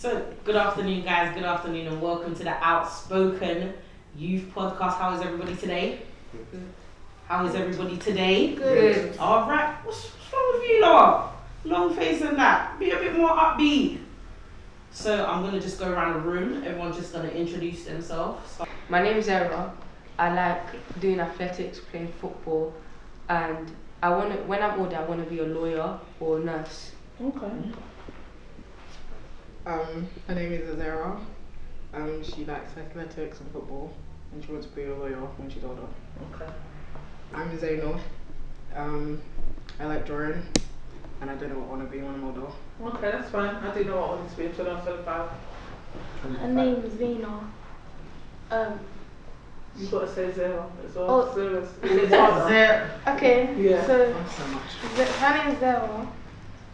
So, good afternoon, guys. Good afternoon, and welcome to the Outspoken Youth Podcast. How is everybody today? Good. How is everybody today? Good. All right. What's wrong with you, lot? Long face and that. Be a bit more upbeat. So, I'm gonna just go around the room. Everyone's just gonna introduce themselves. So, My name's Zara. I like doing athletics, playing football, and when I'm older, I want to be a lawyer or a nurse. okay. Her name is Azara. She likes athletics and football, and she wants to be a lawyer when she's older. Okay. I'm Zainal. I like drawing, and I don't know what I want to be when I'm older. Okay, that's fine. I do know what I want to be until I'm 35. Her name is Vina. You've got to say zero as well. Oh. Serious. It's harder. There. Okay, Yeah. so Thanks so much. her name is Zara.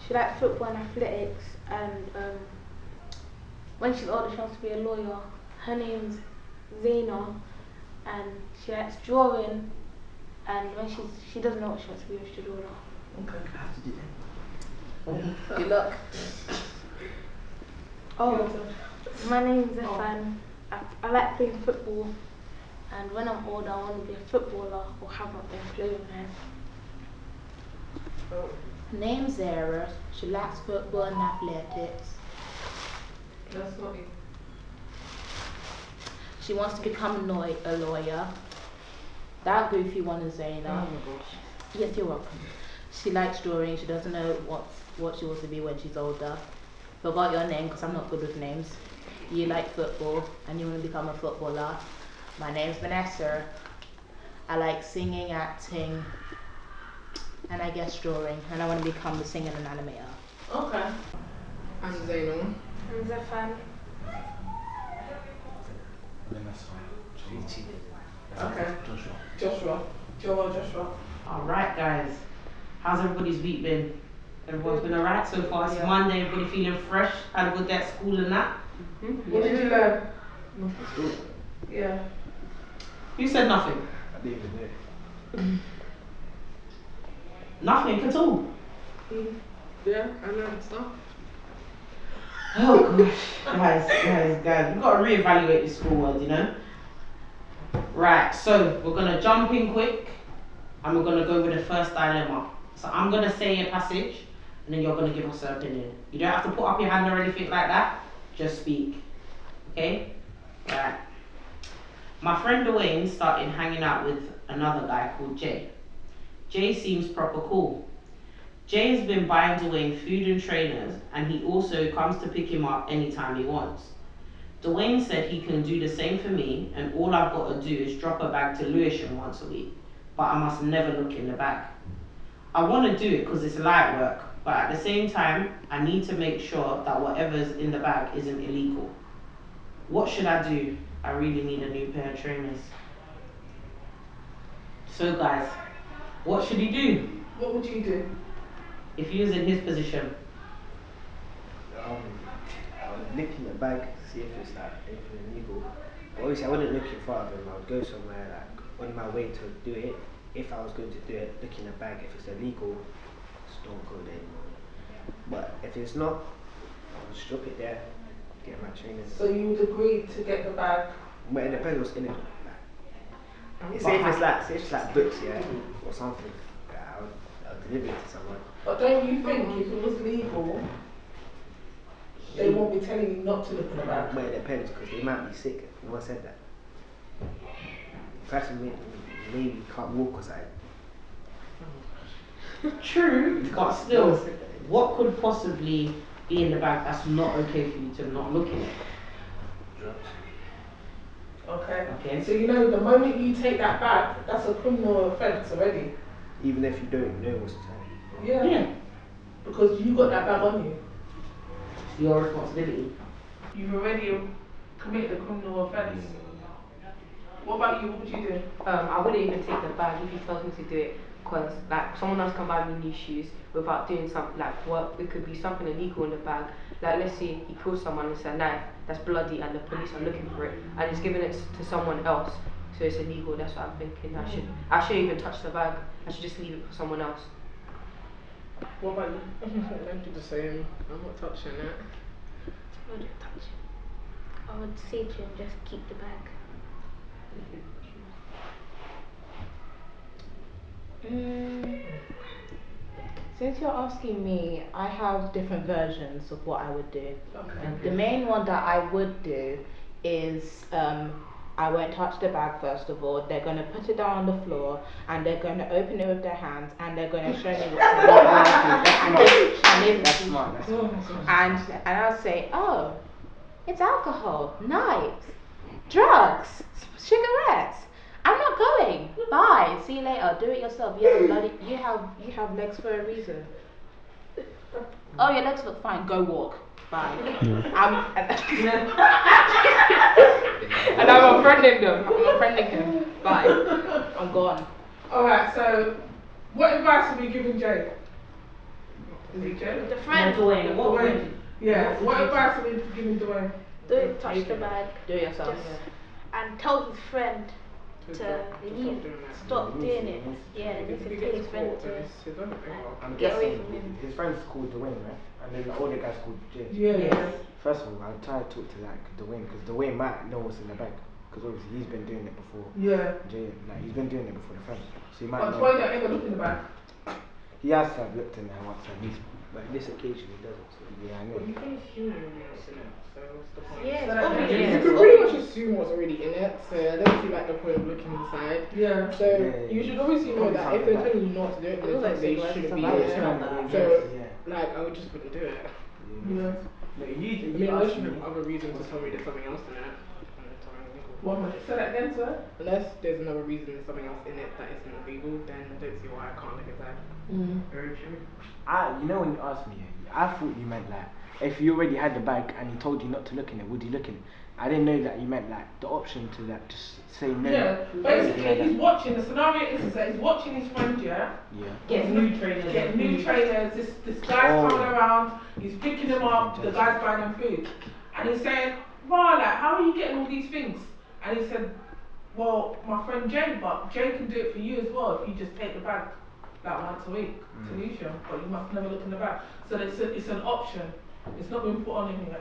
She likes football and athletics, and when she's older she wants to be a lawyer. Her name's Zena, and she likes drawing, and when she doesn't know what she wants to be when she's older. Okay. Good luck. Oh, my name's Zefan. I like playing football, and when I'm older I want to be a footballer or have my own clothing line. Her name's Zara. She likes football and athletics. That's not you. She wants to become a lawyer. That goofy one is Zaina. Oh my gosh. Yes, you're welcome. She likes drawing. She doesn't know what she wants to be when she's older. Forgot your name because I'm not good with names. You like football and you want to become a footballer. My name's Vanessa. I like singing, acting, and I guess drawing. And I want to become a singer and animator. Okay. I'm Zainal. I'm Zefan. Okay. Joshua. Alright, guys. How's everybody's week been? Everyone's been alright so far. It's Monday. Everybody feeling fresh? Had a good day at school and that? What did you learn? Yeah. Who said nothing? I didn't even know. Nothing at all. Yeah, I learned stuff. Oh gosh, guys, we've got to reevaluate this school world, you know? Right, so we're going to jump in quick and we're going to go with the first dilemma. So I'm going to say a passage and then you're going to give us an opinion. You don't have to put up your hand or anything like that, just speak. Okay? Right. My friend Dwayne started hanging out with another guy called Jay. Jay seems proper cool. Jay has been buying Dwayne food and trainers, and he also comes to pick him up anytime he wants. Dwayne said he can do the same for me, and all I've got to do is drop a bag to Lewisham once a week, but I must never look in the bag. I want to do it because it's light work, but at the same time, I need to make sure that whatever's in the bag isn't illegal. What should I do? I really need a new pair of trainers. So guys, what should he do? What would you do? If he was in his position? I would look in the bag, see if it's like anything illegal. But obviously I wouldn't look in front of him. I would go somewhere like on my way to do it. If I was going to do it, look in the bag. If it's illegal, just don't go there anymore. But if it's not, I'll just drop it there, get my trainers. So you would agree to get the bag? But it depends what's in it. Say if it's like books, yeah, or something. I'll deliver it to someone. But don't you think if it was legal, they won't be telling you not to look in the bag? But it depends because they might be sick. No one said that. Person maybe can't walk or something. True, but still, what could possibly be in the bag that's not okay for you to not look in it? Okay. So you know the moment you take that bag, that's a criminal offence already. Even if you don't know what's inside. Yeah. Because you got that bag on you. It's your responsibility. You've already committed a criminal offence. What about you? What would you do? I wouldn't even take the bag if he tells me to do it, because like someone else can buy me new shoes without doing something like what it could be something illegal in the bag. Like let's say he kills someone, it's a knife that's bloody and the police are looking for it and he's giving it to someone else, so it's illegal. That's what I'm thinking. I shouldn't even touch the bag. I should just leave it for someone else. What about you? I'd do the same. I'm not touching it. wouldn't touch him. I would say to him, just keep the bag. Since you're asking me, I have different versions of what I would do. Okay. The main one that I would do is I won't touch the bag first of all. They're going to put it down on the floor and they're going to open it with their hands and they're going to show me what's in That's smart. That's smart. and I'll say, oh, it's alcohol, knives, drugs, cigarettes. I'm not going. Bye. See you later. Do it yourself. You have legs for a reason. Oh, your legs look fine. Go walk. Bye. And I'm unfriending them. I'm unfriending him. Bye. I'm gone. Alright, so what advice are we giving Jay? Is he Jay? The friend. Dwayne, what Dwayne. would Yeah, what advice are we giving Dwayne? Don't touch the bag. Do it yourself. Just, and tell his friend to leave. Stop doing it. Yeah, they need to tell his friend to I'm get away guessing from him. his friend's called Dwayne, right? And then the older guy's called Jay. Yeah. First of all, I'll try to talk to like Dwayne because Dwayne might know what's in the bag because obviously he's been doing it before. Yeah. Jay, like he's been doing it before the friend, so he might But know. Dwayne don't ever look in the bag. He has to have looked in there once at least, but this occasion he doesn't. So yeah, I know. You can assume what's in it, so what's the point? Yeah, So it's that- obvious. You It's can pretty much obvious. assume what's already in it, so I don't see like the point of looking inside. Yeah. So you should obviously know that if they're telling you not to do it, then It was like they cigarettes shouldn't and be tobacco, in something it. like that. So Yeah. like I would just wouldn't do it. Yeah. No, I mean, unless you have other reasons to tell me there's something else in it. and it's something illegal. 1 minute. Say that again, sir. Unless there's another reason there's something else in it that isn't illegal, then I don't see why I can't look inside. Very true. You know when you asked me, I thought you meant like if you already had the bag and he told you not to look in it, would you look in it? I didn't know that you meant like the option to like just say no. Yeah, basically Yeah, he's watching, the scenario is that he's watching his friend, yeah? Yeah. get new trainers? Get new trainers, this guy's Oh. coming around, he's picking them up, the guy's buying them food. And he's saying, wow, like, how are you getting all these things? And he said, well, my friend Jay, but Jay can do it for you as well if you just take the bag like once a week to use you, but you must never look in the bag. So it's an option, it's not been put on him yet.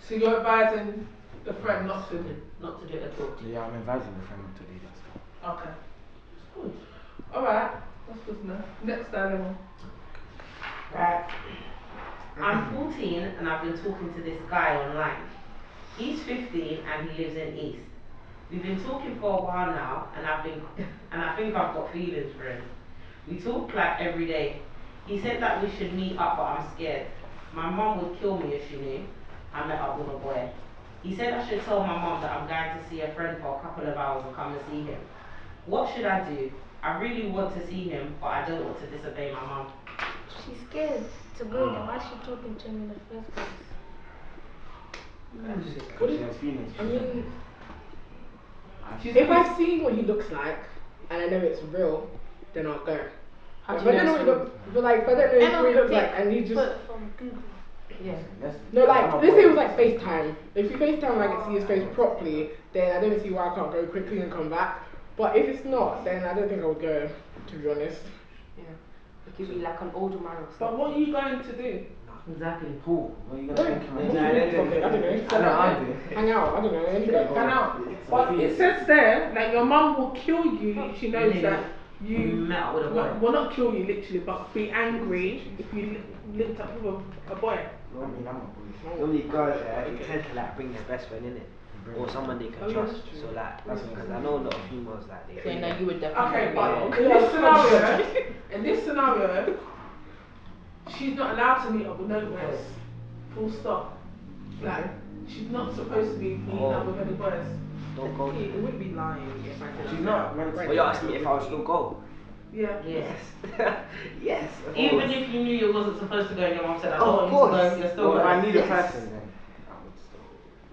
So you're advising the friend not to do. Not to do it at all. Yeah, I'm advising the friend not to do that stuff. Okay. Good. Alright, that's good enough. Next dilemma. Right. I'm 14 and I've been talking to this guy online. He's 15 and he lives in East. We've been talking for a while now and I think I've got feelings for him. We talk like every day. He said that we should meet up but I'm scared. My mum would kill me if she knew I met up with a boy. He said I should tell my mum that I'm going to see a friend for a couple of hours and come and see him. What should I do? I really want to see him but I don't want to disobey my mum. She's scared to go there. Why is she talking to him in the first place? Because she has feelings. I mean, She's if I've seen what he looks like and I know it's real, then I'll go. How If do I you don't know know what he it's look, but like if I don't know what he looks like and he just Put from Google. Yeah. no, like let's say it was like FaceTime. If you FaceTime and I can see his face properly, then I don't see why I can't go quickly and come back. But if it's not, then I don't think I would go, to be honest. Yeah. It could be like an older man or something. But what are you going to do? Exactly. Paul, what are you I gonna don't think know, about it? something, I don't know. I know I'm doing. Hang out, I don't know, anything. Hang out. But it says there, like your mum will kill you if she knows that You you met up with a boy. well not kill you literally, but be angry if you linked up with a boy. I mean, I'm a boy. Normally guys, they tend to like bring their best friend in it, or someone they can Oh, yeah, trust. that's true. So like, because I know a lot of females like they. So no, you would definitely. Okay, but Yeah. in this scenario, she's not allowed to meet up with no boys. Full stop. Like she's not supposed to be meeting up with any boys. Don't go. It would be lying if I said She's not meant to. Well, you're asking me if I would still go. Yeah. Yes. Yes. of Even course. if you knew you wasn't supposed to go and your mum said I Of don't want you to course. go, you're still Well, if I going. need a Yes. person, then I would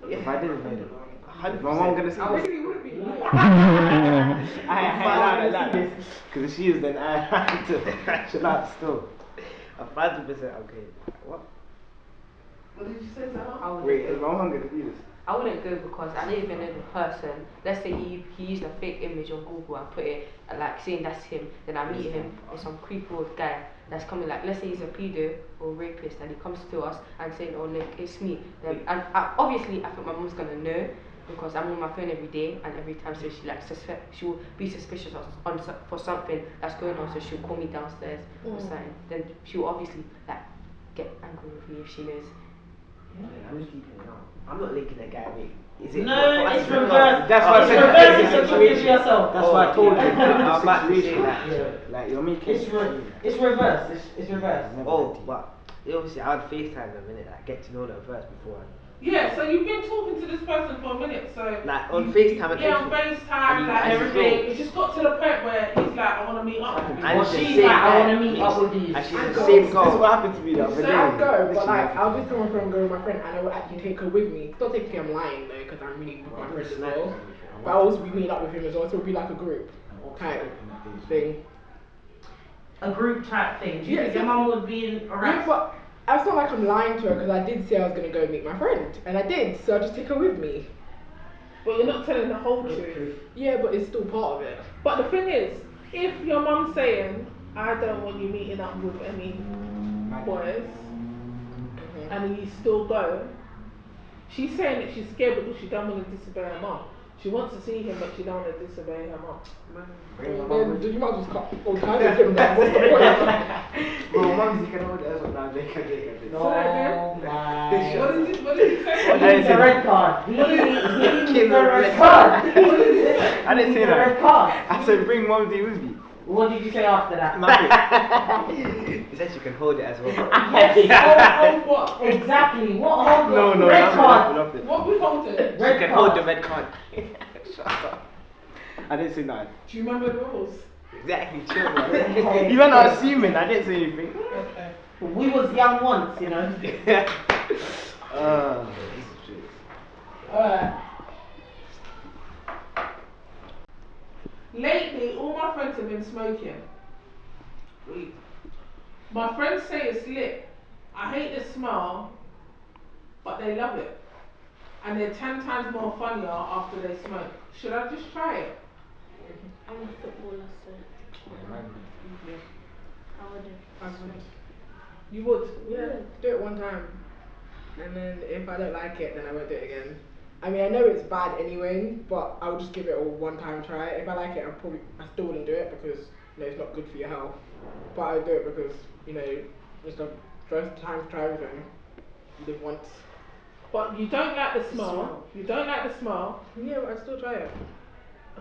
still. If I didn't know them. If my 100%. mom gonna say I this, really would be lying. I like this. Because if she is, then I have to chill out still. 100% okay. What? What did you say, Zara? I would Wait, is my mom gonna do this? I wouldn't go because I don't even know the person. Let's say he used a fake image on Google and put it like saying that's him. Then I meet him with some creepy old guy that's coming like, let's say he's a pedo or rapist, and he comes to us and saying, oh look, it's me. Then and obviously I think my mom's gonna know because I'm on my phone every day and every time, so she like she'll be suspicious for something that's going on, so she'll call me downstairs or something. Then she'll obviously like get angry with me if she knows. I'm just keeping it on. I'm not linking that guy, mate. Is it No, for it's us? reversed. That's why I It's said reversed. It's a situation. yourself. That's why I told you. I'm about to say Situation. that. Like you're making. It's reversed. It's reversed. Oh, but obviously I'd FaceTime them, innit? Like get to know them first before. Yeah, so you've been talking to this person for a minute, so Like on FaceTime and yeah, on everything. FaceTime, And like you everything. know. It just got to the point where he's like, I want to meet up with you. And Well, it's the she's same like, I guy. want to meet up with you. And she's I the go. same This This is girl. what happened to me the other day. I'll go, but Literally like, happened I'll to just come from going with my friend and I will actually take her with me. Don't technically I'm lying though, because I'm really with my friend as well. But I'll also be meeting up with him as well, so it'll be like a group type thing. A group type thing. Do you Yeah, think your mum would be Yeah, alright? but it's not like I'm lying to her because I did say I was gonna go meet my friend, and I did, so I'll just take her with me. But you're not telling the whole truth. Yeah, but it's still part of it. But the thing is, if your mum's saying, I don't want you meeting up with any boys, and you still go, she's saying that she's scared because she don't want to disobey her mum. She wants to see him, but she don't want to disobey her mum. Then you might as well just cut all kinds of him down. What's the point? Bro, mums, you can hold it. Now they can take it. No, What my. did you say? He needs a red card. He needs a red card. I didn't He say needs a red that. card. I said bring mumsy with me. What did you say after that? Nothing. He said you can hold it as well. Hold what? Exactly. What hold? No, red nothing, card. nothing. What we holding? You Red can card. hold the red card. Shut up. I didn't say nothing. Do you remember the rules? Exactly, chill, man. You were not assuming. I didn't say anything. Okay. We was young once, you know. This is true. Alright. Lately, all my friends have been smoking weed. My friends say it's lit. I hate the smell, but they love it. And they're 10 times more funnier after they smoke. Should I just try it? I'm a footballer, so I wouldn't. You would? Yeah, do it one time, and then if I don't like it, then I won't do it again. I mean, I know it's bad anyway, but I'll just give it a one-time try. If I like it, I still wouldn't do it because it's not good for your health. But I do it because it's the first time to try everything. You live once. But you don't like the smell. You don't like the smell. Yeah, but I'd still try it.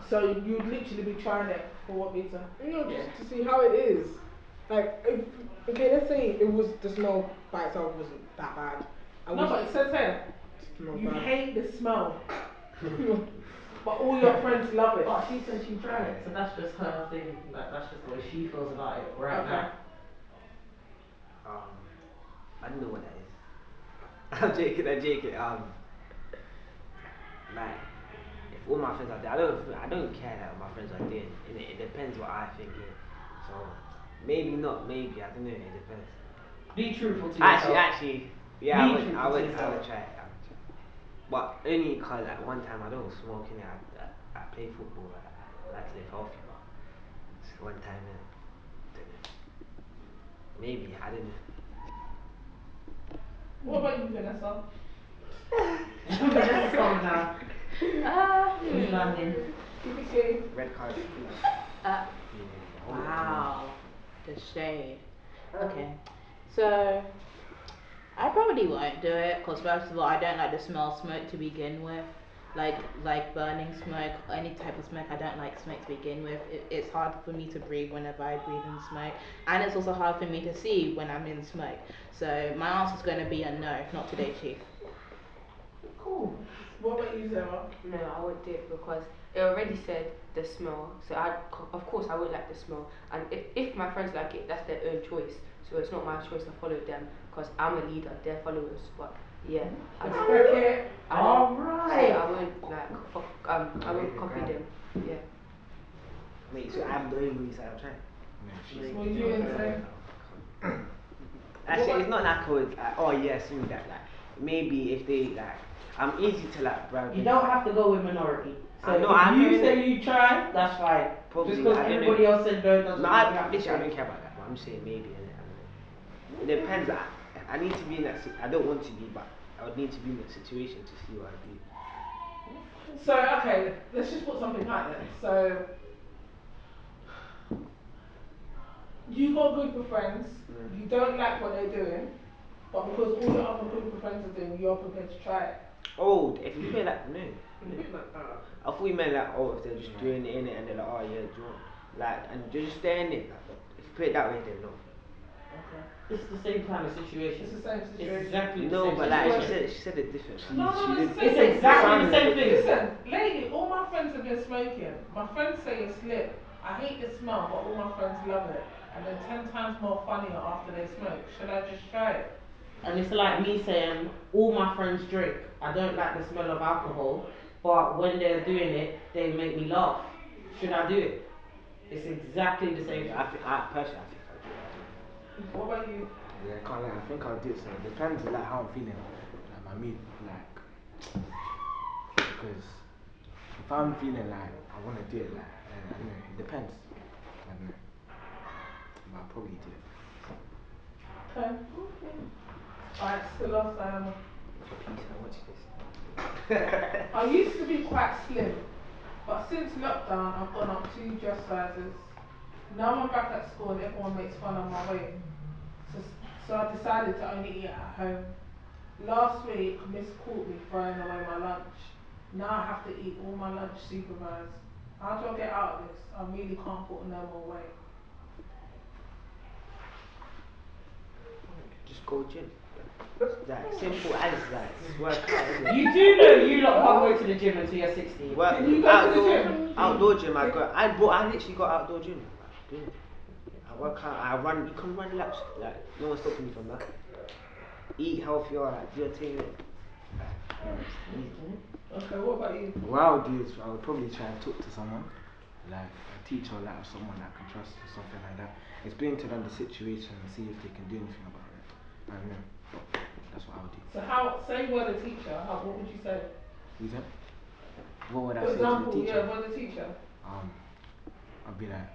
So you'd literally be trying it for what reason? Just to see how it is. Like, let's say the smell by itself wasn't that bad. No, but it says here, Smells you bad. hate the smell. But all your friends love it. But she said she tried it, so that's just her thing. Like, that's just the way she feels about it right Okay. now. I don't know what that is. I'm joking. Like, if all my friends are there, I don't care that my friends are doing. It depends what I think. So maybe not, maybe I don't know. It depends. Be truthful to yourself. Actually, yeah, Be I truthful would to yourself. try it. But only because like one time I don't smoke in it. I play football. I like to live healthy. But it's one time, don't know. Maybe I don't know. What about you, Vanessa? Let's calm down. Who's landing? TBC. Red card. Wow, the shade. Okay, so I probably won't do it because first of all, I don't like the smell of smoke to begin with. Like burning smoke, or any type of smoke, I don't like smoke to begin with. It's hard for me to breathe whenever I breathe in smoke, and it's also hard for me to see when I'm in smoke. So my answer is going to be a no, not today, Chief. Cool. What about you, Zara? No, I won't do it because it already said the smell. So of course I would like the smell. And if my friends like it, that's their own choice. So it's not my choice to follow them because I'm a leader, they're followers. But yeah, Respect it. Alright. I won't I won't copy them. Yeah. Wait, so I'm the only one who said I'm trying. What you didn't say? Actually, it's not like I was, oh yeah, I assume that. Like, maybe if they like, I'm easy to like brag. You don't have to go with minority. So I know, if I'm you doing say it. you try, that's fine. Probably, Just because I don't everybody know. else said no doesn't No, mean you have to literally, I say. don't care about that. But I'm saying maybe. It depends. I need to be in that. I don't want to be, but I would need to be in that situation to see what I do. So okay, let's just put something like that. So you got a group of friends. You don't like what they're doing, but because all the other group of friends are doing, you're prepared to try it. Oh, if you feel like no. Like that. I thought you meant like, oh, if they're just doing it in it and they're like, oh yeah, do you want, like, and they're just staying in it. Like, if you put it that way, then no. Okay. It's the same kind of situation. It's the same situation. It's exactly the No, same but like situation. she said it differently. No, She it's did. the same It's thing. exactly the same thing. Listen, lady, all my friends have been smoking. My friends say it's lit. I hate the smell, but all my friends love it. And they're 10 times more funnier after they smoke. Should I just try it? And it's like me saying, all my friends drink. I don't like the smell of alcohol, but when they're doing it, they make me laugh. Should I do it? It's exactly the same thing. I personally, I think I'll do it. What about you? Yeah, I can't lie, I think I'll do it. So it depends like how I'm feeling, like my mood, like because if I'm feeling like I want to do it, like I don't know, it depends. I don't know, but I'll probably do it. Okay. Alright, still last time. Please, I watch this. I used to be quite slim, but since lockdown I've gone up 2 dress sizes. Now I'm back at school and everyone makes fun of my weight. So I decided to only eat at home. Last week, Miss caught me throwing away my lunch. Now I have to eat all my lunch supervised. How do I get out of this? I really can't put no more weight. Just go gym. Like simple as like just work out. Isn't it? You do know you lot can't go to the gym until you're 16. Work, Can you go to the gym? outdoor gym. I literally got outdoor gym. Yeah. I work out. I run. You can run laps. Like no one's stopping you from that. Eat healthier. Like do your thing. Okay, what about you? What I would do is I would probably try and talk to someone, like a teacher or like someone I can trust or something like that. Explain to them the situation and see if they can do anything about it. I don't know. That's what I would do. So say you were the teacher, what would you say? You said? What would I For say to the example, teacher? yeah, we're the teacher. I'd be like,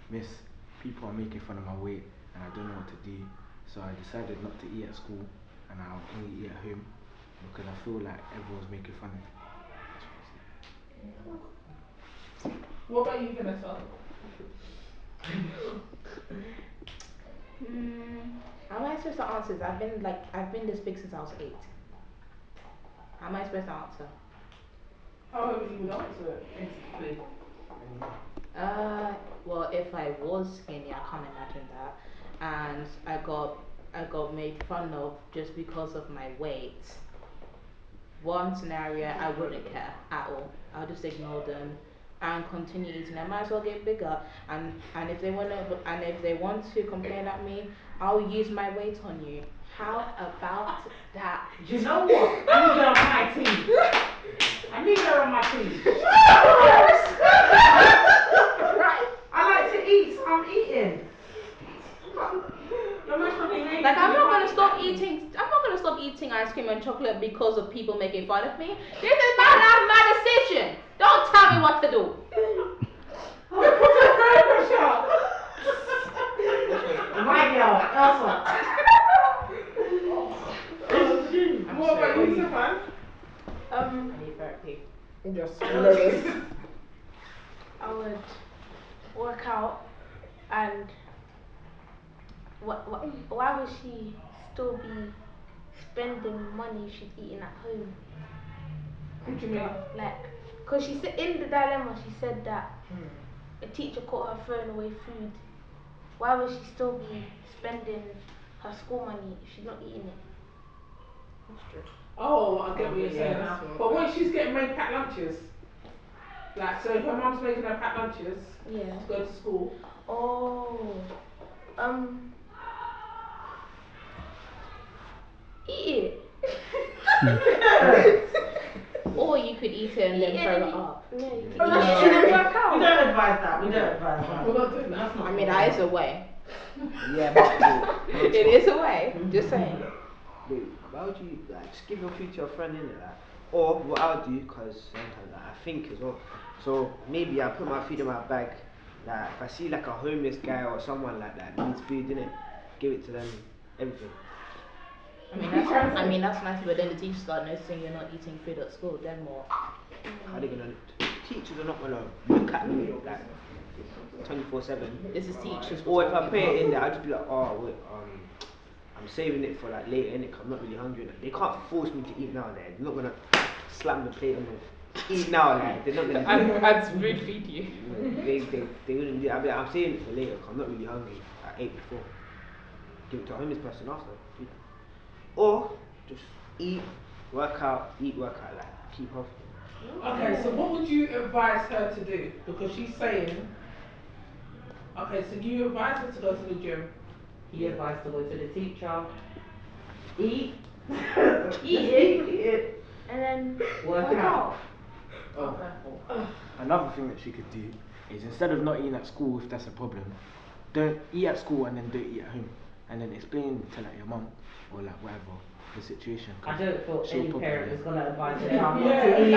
Miss, people are making fun of my weight and I don't know what to do. So I decided not to eat at school and I'll only eat at home because I feel like everyone's making fun of me. That's what I say. What about you, Vanessa? How am I supposed to answer this? I've been this big since I was 8. How am I supposed to answer? However you would answer it. Basically. Well, if I was skinny, I can't imagine that. And I got made fun of just because of my weight. One scenario, I wouldn't care at all. I'll just ignore them and continue eating. I might as well get bigger. And if they want to complain at me, I'll use my weight on you. How about that? You know what? I need her on my team. I need her on my team. I like to eat, so I'm eating. Like I'm not gonna stop eating ice cream and chocolate because of people making fun of me. This is my life, my decision. Don't tell me what to do. My girl, Elsa. What about you, Stefan? I need therapy. Just hilarious. I would work out and why would she still be spending money if she's eating at home? What do you mean? Like, cause she said in the dilemma she said that a teacher caught her throwing away food. Why would she still be spending her school money if she's not eating it? That's true. Oh, I get what you're saying Yeah, now. that's But what- when she's getting made packed lunches, like, so if her mum's making her packed lunches Yeah. to go to school, Oh. Eat it. Or you could eat it and then throw it up. No, you No, can that's eat it and true. work out. We don't advise that. We don't advise that. we're not doing That's that. not. I mean, that is a way. Yeah, but It is a way. Just saying. Wait, why would you like just give your food to your friend in it, like? Or what I'll do, cause sometimes like, I think as well. So maybe I put my food in my bag. Like if I see like a homeless guy or someone like that needs food in it, give it to them. Everything. I mean that's nice, but then the teachers start noticing you're not eating food at school. Then what? How they gonna? Teachers are not gonna look at me like 24/7. This is teachers. Or if I put it in there, I'll just be like, oh wait, I'm saving it for like later, innit? 'Cause I'm not really hungry. Like, they can't force me to eat now. They're not gonna slam the plate on me. Eat now, like they're not gonna. And spoon feed you. They wouldn't do. I'll be like, I'm saving it for later. 'Cause I'm not really hungry. I ate before. Give it to a homeless person after. Or just eat, work out, like keep healthy. Okay, so what would you advise her to do? Because she's saying, okay, so you advise her to go to the gym. He advised to go to the teacher, eat, Eat. And then work out. Another thing that she could do is instead of not eating at school, if that's a problem, don't eat at school and then don't eat at home, and then explain to like your mum or like whatever the situation. I don't feel she'll any probably- parent is gonna advise their child not Yeah. to eat.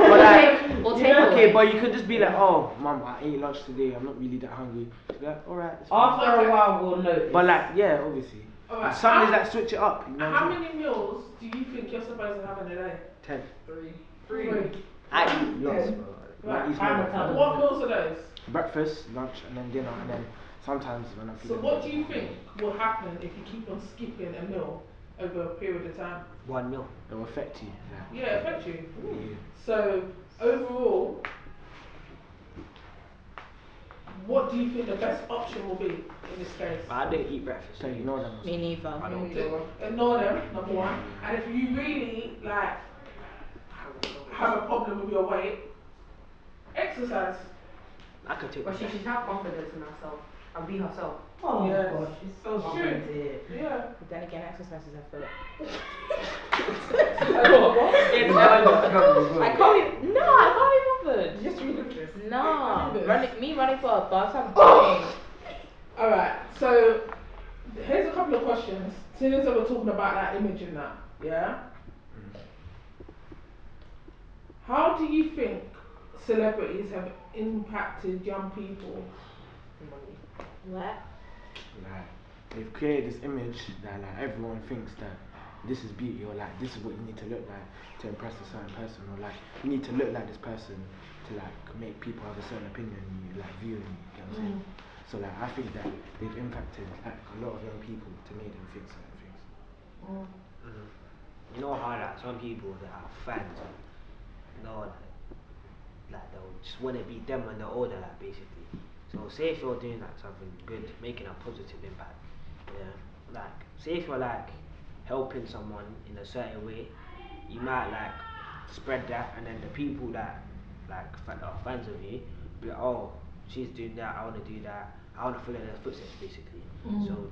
But like, Or you take know, okay, away. but you could just be like, oh, mum, I ate lunch today. I'm not really that hungry. She'll be like, alright. it's fine." After a while, we'll notice. But like, yeah, obviously. Alright, Some is how- like switch it up. You know what How I'm saying? many meals do you think you're supposed to have in a day? 10. Three. I eat lots, Yeah. bro. Right. Like, eat Time more will tell. breakfast. What meals are those? Breakfast, lunch, and then dinner, and then sometimes when I'm So feeling. what do you think will happen if you keep on skipping a meal over a period of time? 1 meal. It will affect you. Like, Yeah, it affects you. yeah. So overall, what do you think the best option will be in this case? I don't eat breakfast. So you know them. Me neither. I don't. Ignore them, number one. And if you really like have a problem with your weight, exercise. I can take But she that. should have confidence in herself and be herself. Oh Yes. gosh, it's so Shoot. complicated. Yeah. But then again, exercise is effort. It's I can't be. No, I can't be bothered. Just read this. No, Read this. running for a bus. I'm boring. Alright, so here's a couple of questions. Seeing as we're talking about that image and that, yeah? How do you think celebrities have impacted young people? what? Like, they've created this image that like everyone thinks that this is beauty, or like this is what you need to look like to impress a certain person, or like you need to look like this person to like make people have a certain opinion in you, like view in you. You know what I'm saying? So like I think that they've impacted like a lot of young people to make them think certain things. You know how like some people that are fans, you know, like they'll just want to be them when they're older, like basically. So say if you're doing like something good, making a positive impact, yeah. Like say if you're like helping someone in a certain way, you might like spread that, and then the people that like are fans of you be like, oh, she's doing that, I want to do that, I want to follow in their footsteps, basically. So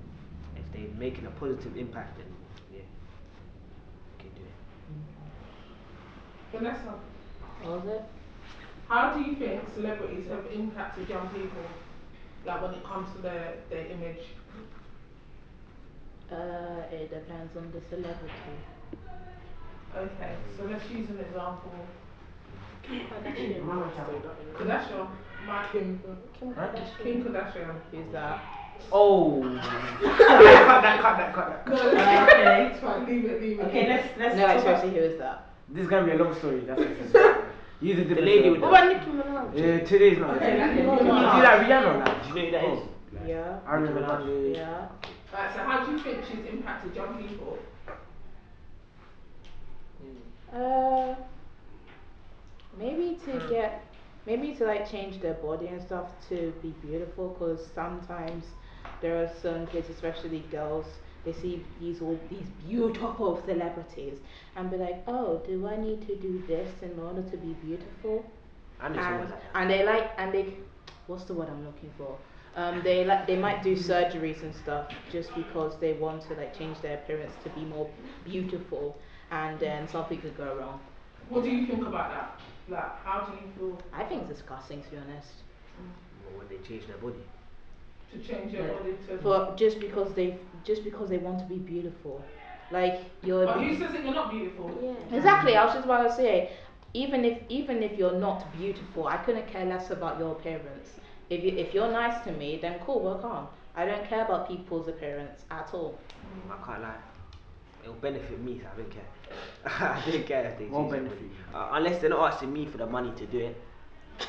if they're making a positive impact, then yeah, you can do it. Vanessa, What was it? how do you think celebrities have impacted young people? Like when it comes to their image? It depends on the celebrity. Okay, so let's use an example. Kardashian. Kardashian, Kim. Kim Kardashian. Who's that? Oh, cut that. No, Okay. it's fine, leave it. Okay, let's No, like talk about- seriously, who is that? This is gonna be a long story. That's what you the different lady with What celebrity. about Nicki Minaj? Yeah, today's not. Okay, You like, see Nicki Minaj. like Rihanna, like. Do you know who that is? Yeah. I remember Monday. Yeah. Right, so how do you think she's impacted young people? Maybe to like change their body and stuff to be beautiful, because sometimes there are some kids, especially girls, they see all these beautiful celebrities and be like, oh, do I need to do this in order to be beautiful? I know someone like that. And they what's the word I'm looking for? They might do surgeries and stuff just because they want to like change their appearance to be more beautiful, and then something could go wrong. What do you think about that? Like, how do you feel? I think it's disgusting, to be honest. Or when they change their body. To change your Yeah. body to. for just because they want to be beautiful. Like you're. But who says that you're not beautiful? Yeah. Exactly. I was just about to say, even if you're not beautiful, I couldn't care less about your appearance. If you're nice to me, then cool, we're calm. I don't care about people's appearance at all. I can't lie. It'll benefit me, so I don't care. I don't care if they What change their benefit body. Unless they're not asking me for the money to do it,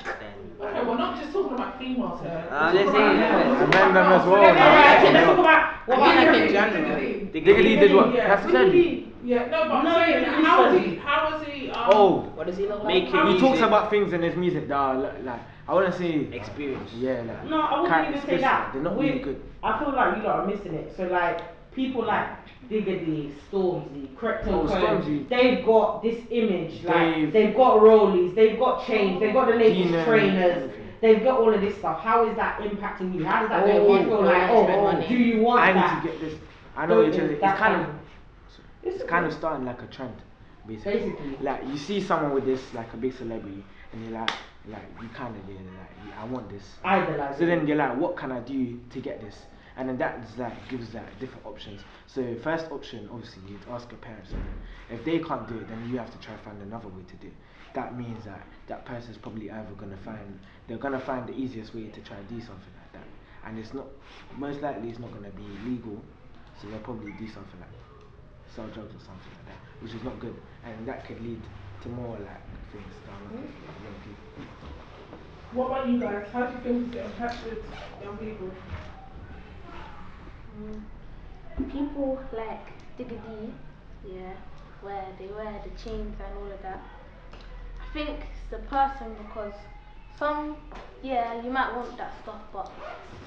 then. Okay, we're not just talking about females here. Let's say And men them as well. Alright, so man. let's talk about what I mean, about like in general. Diggity did what? Yeah. That's said. Yeah, no, but I'm No, saying, yeah, how is he, Oh, What does he look like? Make it he talks music. about things in his music that are like I wouldn't say Experience. Yeah, like No, I wouldn't can't even say express that. it. They're not We- really good. I feel like you lot are missing it. So like people like Diggity, Stormzy, Crypto Oh, Cohen, Stormzy. they've got this image, like Dave. they've got rollies, they've got chains, they've got the latest Dina, trainers, everything. they've got all of this stuff. How is that impacting you? How does that make Oh, you feel they like, want to spend oh, money. do you want I that? need to get this. I know Don't it's, do it's that kind of kind it's kind of starting like a trend, basically. Basically. Like you see someone with this like a big celebrity, and you're like you kind of I want this. Idolize So it. then you're like, what can I do to get this? And then that is like gives like different options. So first option, obviously, you'd ask your parents. If they can't do it, then you have to try to find another way to do it. That means that that person's probably either they're gonna find the easiest way to try and do something like that, and it's not most likely it's not gonna be legal. So they'll probably do something like sell drugs or something like that, which is not good, and that could lead to more like things down the line for young people. what about you guys? How do you think it's impacted young people? People like Diggity, yeah, where they wear the chains and all of that. I think it's the person because yeah, you might want that stuff, but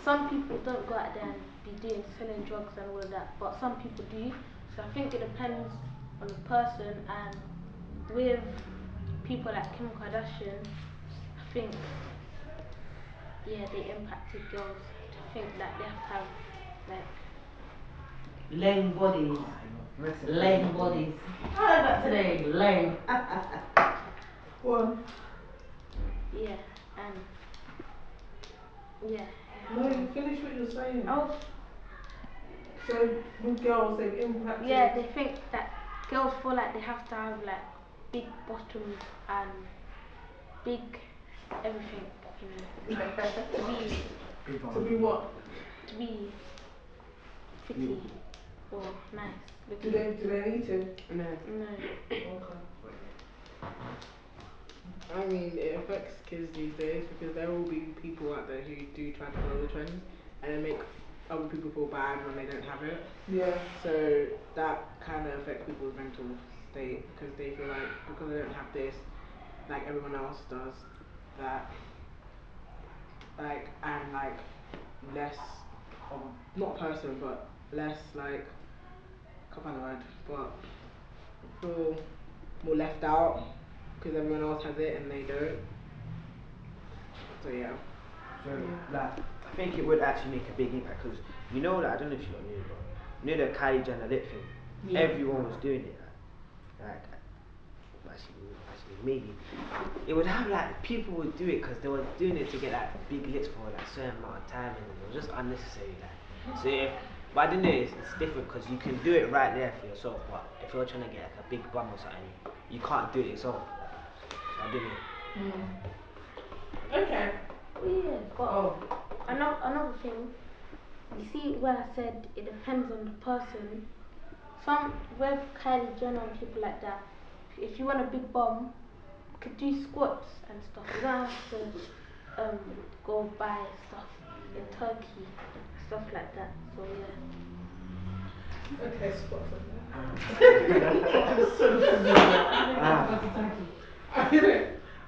some people don't go out there and be selling drugs and all of that, but some people do. So I think it depends on the person, and with people like Kim Kardashian, I think, yeah, they impacted girls to think that they have to have like Lame bodies. Lame bodies. I heard that today. Lame. Well, yeah, and yeah. no, you finish what you're saying. Oh, So with girls, they've impacted. yeah, they think that girls feel like they have to have like big bottoms and big everything, you know, To be what? to be pretty or nice Do looking. they need to? No. No. Okay. I mean, it affects kids these days because there will be people out there who do try to follow the trends and then make other people feel bad when they don't have it. Yeah. So that kind of affects people's mental state because they feel like because they don't have this, like everyone else does, that like I'm like less of not a person but less like can't find the word but feel more left out because everyone else has it and they don't. So yeah. So like I think it would actually make a big impact because you know like I don't know if you knew but you know the Kylie Jenner lip thing. Yeah. Everyone was doing it. Like actually maybe it would have like people would do it because they were doing it to get like big lips for like a certain amount of time and it was just unnecessary like. So if but I don't know it's different because you can do it right there for yourself but if you're trying to get like a big bum or something you can't do it yourself. So I don't know. Okay. Yeah, but another thing, you see where I said it depends on the person. Some with Kylie Jenner and people like that, if you want a big bum, you could do squats and stuff. You don't have to go buy stuff in Turkey, stuff like that. So yeah. Okay, squats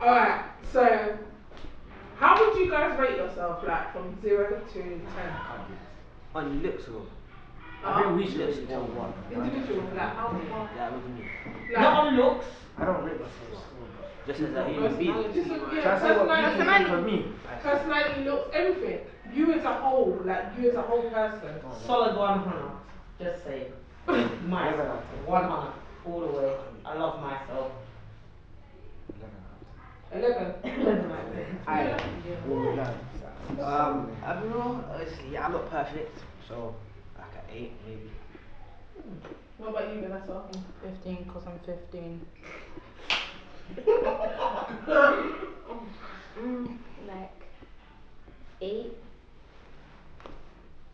Alright, so how would you guys rate yourself like from 0 to 10? On looks or I think we should looks rate or it one. Individual, like how yeah, what do you mean? Not on looks. I don't rate myself. Just as a human being. Yeah, Try to say what people personality, think of me. personality, looks, everything. You as a whole, like you as a whole person. Solid 100. Just say myself. 100 all the way. I love myself. 11. 11 out of 10. I will learn. I don't know. Honestly, I'm not perfect, so like an 8 maybe. What about you, Vanessa? 15 because I'm 15. Like 8.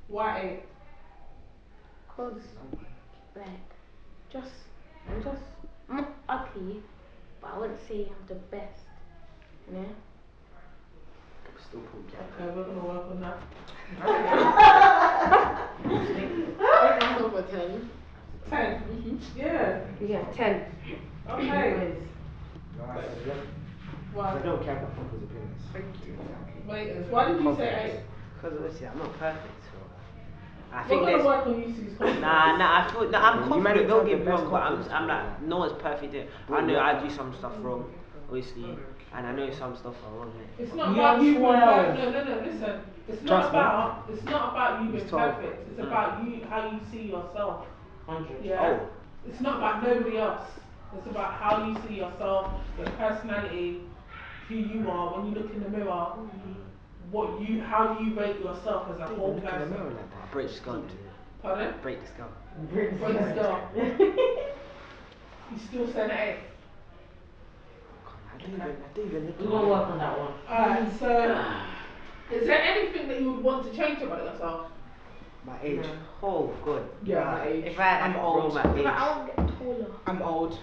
Why 8? Cause like I'm not ugly, but I wouldn't say I'm the best. You know? Still pull Okay, we're gonna work on that. I think I'm over 10. 10. Yeah. Yeah, 10. Okay. No, I said 11. Why? I don't care about people's opinions. Thank you. Wait, why did you say 8? Because obviously I'm not perfect, so I We're think gonna there's. work on you, Sue's confidence. I feel. Nah, I'm You confident. managed to Don't have get the me best wrong, but I'm confidence, bro, like, no one's perfect. I know I do some stuff wrong, obviously, and I know some stuff are wrong. It's not You're about you being 12. perfect. No, listen. It's Trust me. not about you He's being 12. perfect. It's about you, how you see yourself. 100. Yeah. Oh. It's not about nobody else. It's about how you see yourself, your personality, who you are when you look in the mirror. How you rate yourself as a whole Look in the person. mirror like that. Break the skull. Pardon? Break the skull. Break the skull. You still saying 8? I didn't even look We're at gonna it. work on that one. Alright, so is there anything that you would want to change about yourself? My age. No. Oh, good. Yeah, my age. If I had I'm like a old. bro my But I age. want to get taller. I'm old.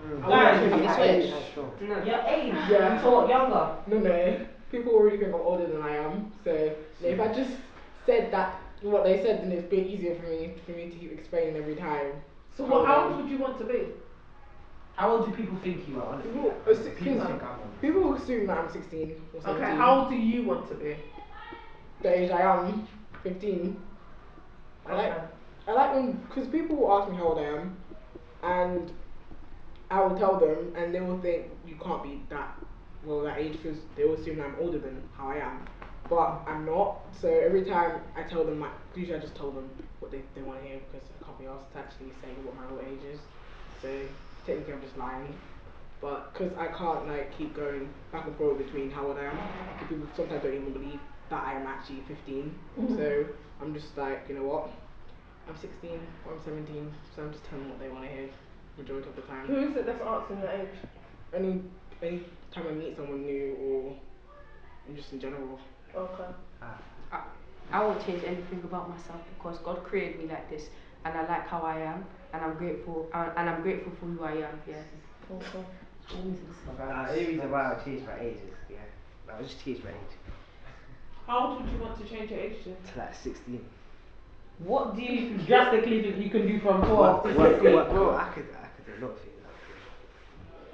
Mm. I Guys, want to you my switch. age. That's strong. No. Your age. Yeah. You thought younger. No. People already think I'm older than I am. So if I just said that what they said, then it's a bit easier for me to keep explaining every time. So how old would you want to be? How old do people think you are? People, People think I'm old. people assume that I'm 16 or 17. Okay, how old do you want to be? The age I am, 15. I like when, because people will ask me how old I am, and I will tell them, and they will think you can't be that age because they will assume I'm older than how I am, but I'm not. So every time I tell them, usually I just tell them what they want to hear because I can't be asked to actually say what my real age is. So technically I'm just lying, but because I can't keep going back and forth between how old I am, people sometimes don't even believe that I am actually 15. So I'm just like, you know what? I'm 16 or I'm 17, so I'm just telling them what they want to hear majority of the time. Who is it that's asking your age? Any time I meet someone new or just in general. Okay. I won't change anything about myself because God created me like this, and I like how I am, and I'm grateful for who I am. Yeah. Okay. The only reason why I changed my age is, I was just changed my age How old would you want to change your age to? to like 16. What do you drastically think you can do from 12 to 16? Bro, I could do a lot of things.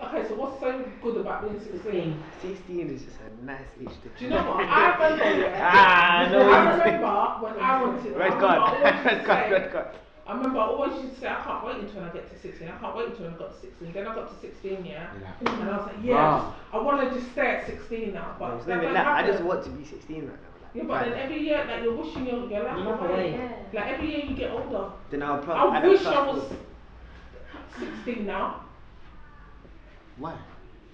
Okay, so what's so good about being 16? 16 is just a nice age to Do you know what? I remember. Ah, no. I remember when I wanted. Red card. Red card. I remember I always used to say I can't wait until I get to 16. I can't wait until I got to 16. Then I got to 16, and I was like, I want to just stay at 16 now. But It's not even that. I just want to be 16 right now. Yeah, but then every year, you're wishing your life away. Yeah. Like every year you get older. Then I'll I wish I was 16 now. Why?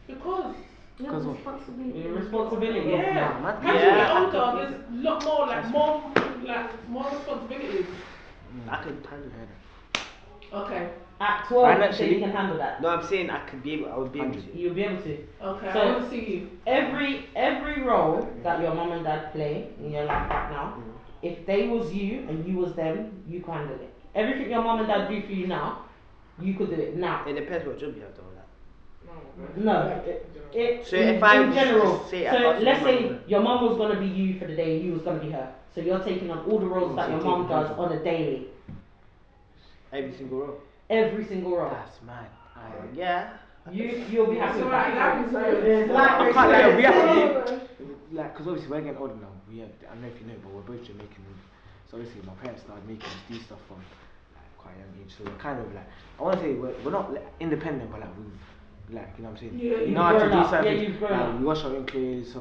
Because You have responsibility. Your responsibility. as you get older, there's a lot more responsibilities. I could handle it. Okay. At 12, you Financially- say you can handle that. No, I'm saying I would be able to. You'll be able to. Okay. So- I want to see you. Every role that your mum and dad play in your life right now, if they was you and you was them, you could handle it. Everything your mum and dad do for you now, you could do it now. It depends what job you have though. No, So if I in was general, just say so I can't let's do my say mum. your mum was gonna be you for the day, you was gonna be her. So you're taking on all the roles that your mum does on a daily, Every single role. every single role. That's mad. Yeah. You'll be happy So with right, that. life experience. Life I can't lie, we have experience. to do, because obviously we're getting older now. I don't know if you know, but we're both Jamaican. So obviously my parents started making us do stuff from quite a young age. So we're kind of I want to say we're not independent, but we've you know what I'm saying? Yeah, we you've know how to grown do up. something. Yeah, you've grown up. We wash our own clothes.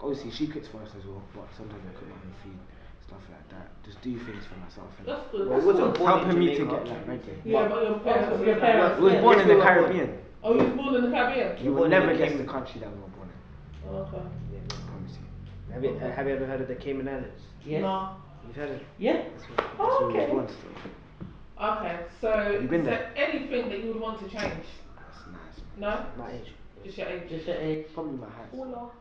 Obviously she cooks for us as well, but sometimes I cook my own food, stuff like that. Just do things for myself. And That's good. Well, it wasn't born helping in me to Jamaica. get ready. Yeah, but your parents. Your parents. We was born in the Yeah. Caribbean. Oh, you was born in the Caribbean. You will never guess the country that we were born in. Oh, okay. I promise you. Have you ever heard of the Cayman Islands? Yes. No. You've heard of? Yeah. That's Oh, where okay. we was born still. Okay, so you been is there? there anything that you would want to change? That's nice. No? My age. Just your age. Just your age. Probably my height.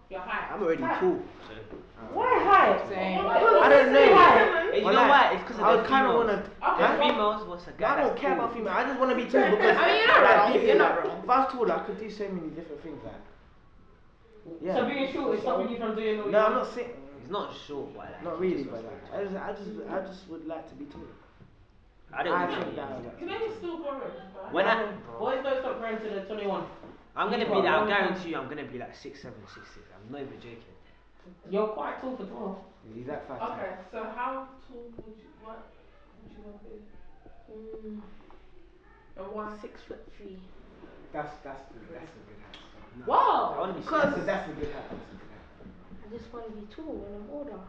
Your height. I'm already Height. tall. So. Why high? Same. I don't know. Hey, you Well, know like, why? It's because of I the kind of females. wanna. Okay, The fine. females, what's a guy I don't that's care cool? about female. I just want to be tall because. I mean, you're not like, wrong. people, You're not like, wrong. If I was tall, I could do so many different things. Like. Yeah. So being short is stopping you from doing all No, your- I'm not saying. He's not short, but like, Not really, but like, I just would like to be tall. I don't I think think that. Your name is still growing. Right? When I, Boys don't stop growing till they're 21. I'm gonna You be got like, I long guarantee you, I'm gonna be like 6'7", 6'6". I'm not even joking. You're quite tall for 12. He's that fat. Okay, so how tall would you want to be? And why? 6'3". That's a good height. No. I Wow. wanna be That's 6'7". that's a good height. That's a good height. I just want to be tall when I'm older.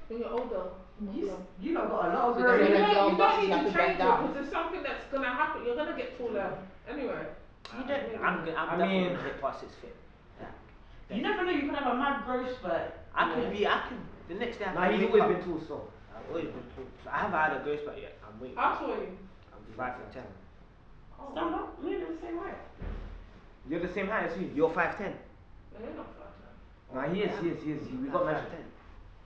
When you're older. You don't got a lot of So growing. then- You Your don't muscles need have to to bend change it down. because there's something that's gonna happen. You're gonna get taller anyway. You don't. I'm I definitely mean- gonna hit past 6 feet. Yeah. You never know. You could have a mad growth spurt. I could be. The next day. I Nah, could he's wake always up. been tall, so. I've always been tall. So I haven't had a growth spurt yet. I'm waiting. How tall are you? I'm 5'10". Stand up. We're the same height. You're the same height as you. You're 5'10". No, you're not 5'10". Nah, he is. We got measured.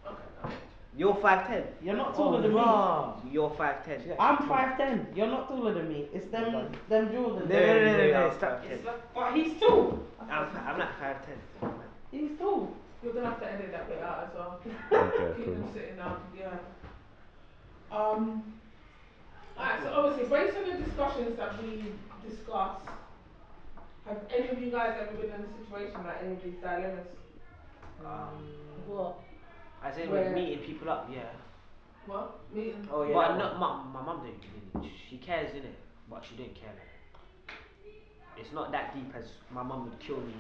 Okay, no. You're 5'10". You're not taller than me. You're 5'10". I'm 5'10". You're not taller than me. It's them Jordans. No, stop. But he's tall. I'm like 5'10". He's tall. You're gonna have to edit that bit out as well. Okay, Keep cool. them sitting down. Yeah. Alright, so obviously based on the discussions that we discussed, have any of you guys ever been in a situation like any of these dilemmas? What? I said Where- we're meeting people up, yeah. What? Meeting? Oh, yeah. But that not one. my mum don't really. She cares in it, but she don't care. Like, it's not that deep as my mum would kill me.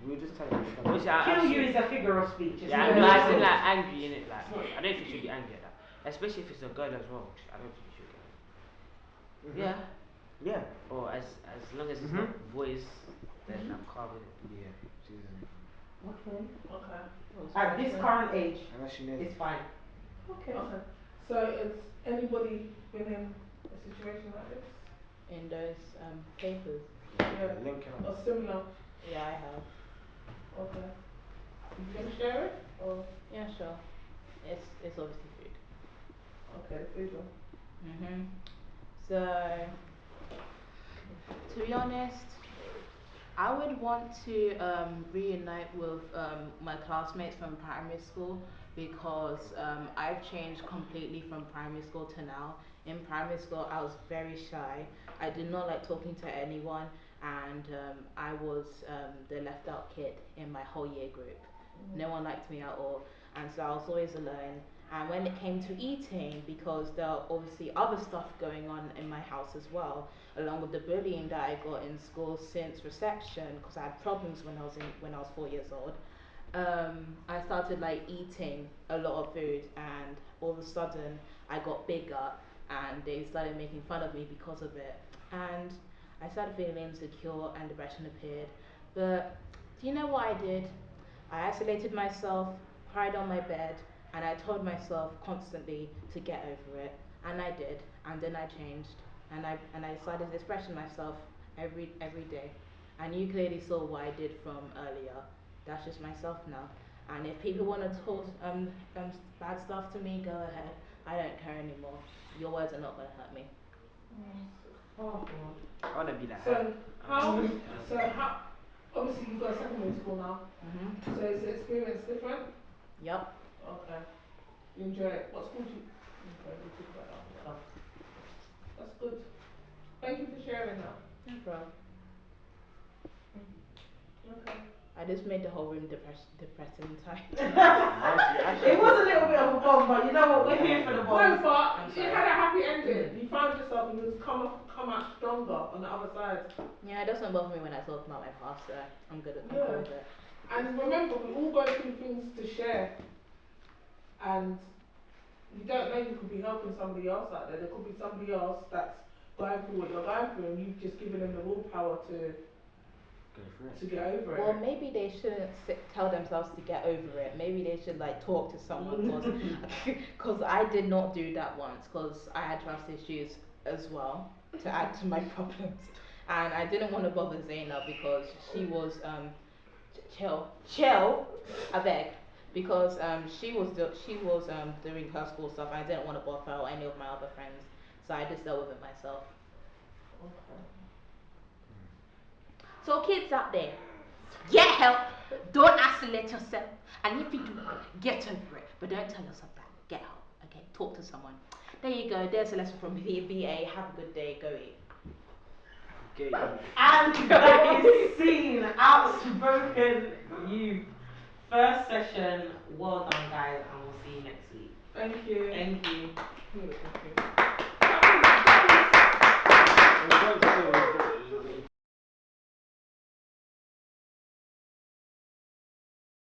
We were just telling you. Obviously, Kill you is a figure of speech. It's Yeah, not no, I real. said like angry in it. Like, I don't think she'd be angry at that, especially if it's a girl as well. I don't think she'd. Yeah. Yeah. Or as long as it's Mhm. not boys, then I'm calm with it. Yeah. She's. Okay. Okay. At this current age, Unless she knows. it's fine. Okay. Okay. So has anybody been in a situation like this? In those papers. Yeah. Lincoln. Or similar? Yeah, I have. Okay. You gonna share it? Or Yeah, sure. It's obviously food. okay, food one. So, to be honest, I would want to reunite with my classmates from primary school because I've changed completely from primary school to now. In primary school, I was very shy. I did not like talking to anyone, and I was the left out kid in my whole year group. No one liked me at all, and so I was always alone. And when it came to eating, because there are obviously other stuff going on in my house as well, along with the bullying that I got in school since reception, because I had problems when I was 4 years old. I started like eating a lot of food, and all of a sudden I got bigger, and they started making fun of me because of it. And I started feeling insecure, and depression appeared. But do you know what I did? I isolated myself, cried on my bed, and I told myself constantly to get over it, and I did, and then I changed, and I started expressing myself every day, and you clearly saw what I did from earlier. That's just myself now, and if people want to talk bad stuff to me, go ahead. I don't care anymore. Your words are not going to hurt me. Oh, I wanna be like her. so how, obviously you've got a secondary school now, so is the experience different? Yep. Okay. You enjoy it? What school do you? Okay, we'll talk about that after. That's good. Thank you for sharing that. No problem. Okay. I just made the whole room depressing time. It was a little bit of a bomb, but you know what? We're here for the No, bomb. but you had a happy ending. You found yourself and you come out stronger on the other side. Yeah, it doesn't bother me when I talk about my past, so I'm good at Yeah. cool with it. And remember, we all go through things to share. And you don't know, you could be helping somebody else out there. There could be somebody else that's going through what you're going through, and you've just given them the willpower to Go for it. to get over Well, it. maybe they shouldn't tell themselves to get over it. Maybe they should like talk to someone because I did not do that once because I had trust issues as well to add to my problems, and I didn't want to bother Zainab because she was chill, I beg, because she was doing her school stuff. And I didn't want to bother her or any of my other friends, so I just dealt with it myself. Okay. So kids out there, get help. Don't isolate yourself. And if you do, get over it. But don't tell yourself that. Get help. Okay? Talk to someone. There you go. There's a lesson from VA. Have a good day. Go eat. Okay. And that is seen Outspoken Youth. First session. Well done, guys, and we'll see you next week. Thank you. Thank you. Thank you.